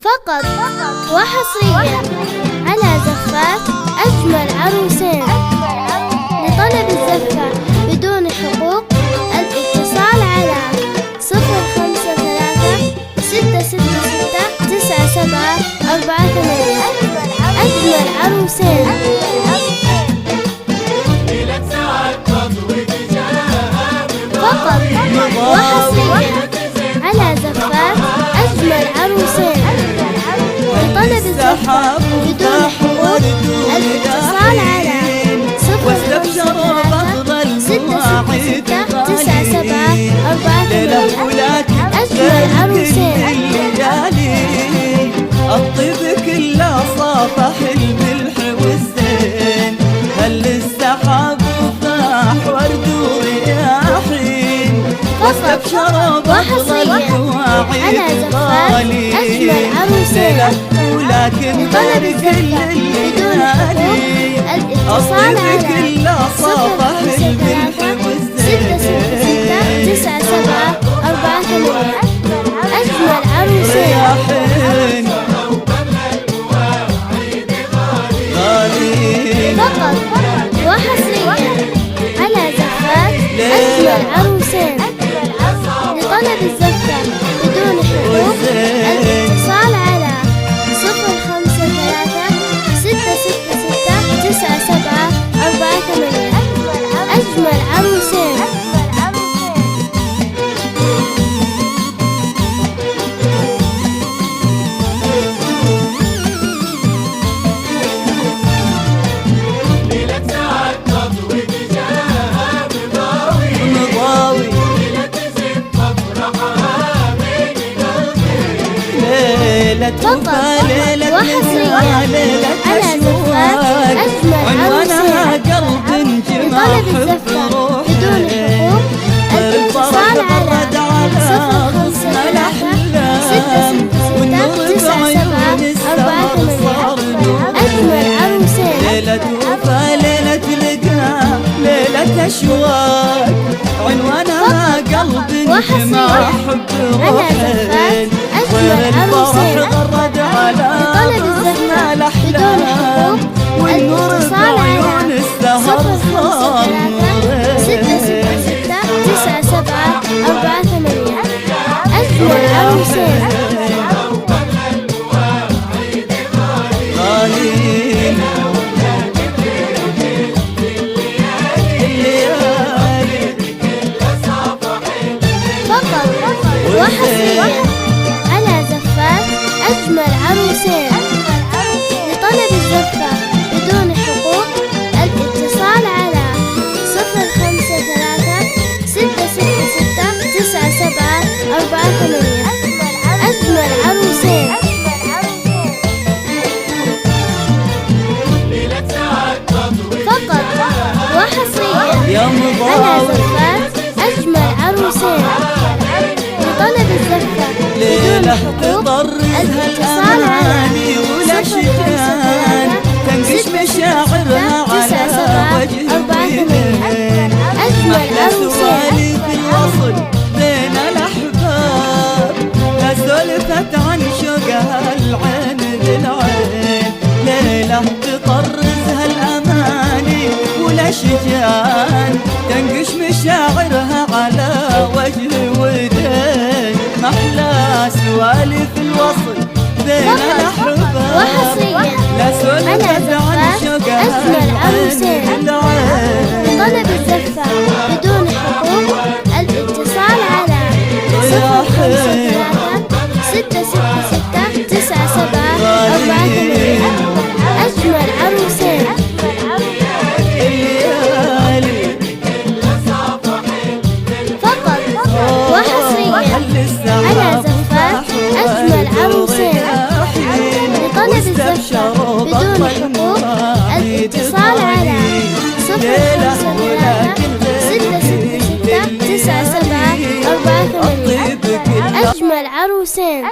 فقط وحصريا على زفات أجمل عروسين. لطلب الزفة بدون حقوق الاتصال على 053-666-9748. أجمل عروسين. فقط وحصريا على زفات أجمل عروسين. لطلب الزفة بدون حقوق الاتصال على 053-666-9748. أجمل عروسين. الطيب كله صافح الملح والزين، هل السحاب وفاح ورد ورياحين، واستبشر بفضل الدواعي الغالي. ولكن طلب الليالي الاتصال على 053-666-9748. أجمل عروسين. فقط وحصريا على زفات أجمل عروسين. لطلب الزفة بدون حقوق الاتصال على 053-666-9748. أجمل عروسين. فقط وحصريا على زفات أجمل عروسين. لطلب الزفة بدون حقوق الاتصال على 053-666-9748. أجمل عروسين. ليلة وفا، ليلة لقاء، ليلة أشواق، عنوانها قلب ما حب روحين. أجمل عروسين. لطلب الزفة بدون حقوق الاتصال على 053-666-9748. أجمل عروسين. فقط وحصريا على زفات أجمل عروسين. لطلب الزفة بدون حقوق الاتصال على 053-666-9748. أجمل عروسين. فقط وحصريا على زفات أجمل عروسين. لطلب الزفة بدون حقوق الاتصال على 053-666-9748. أجمل عروسين. في الوصل بين الأحباب، لا سولفت عن شوقها العين بالعين. ليلة تطرزها الأماني والأشجان، تنقش مشاعرها على وجه ودين. محلى سوالف الوصل بين الأحباب، لا سولفت عن شوقها أجمل عروسين. لطلب الزفة بدون حقوق الاتصال على 053-666-9748. أجمل عروسين. فقط وحصريا على زفات أجمل عروسين. لطلب الزفة بدون حقوق الاتصال على 053-666-9748. أجمل عروسين.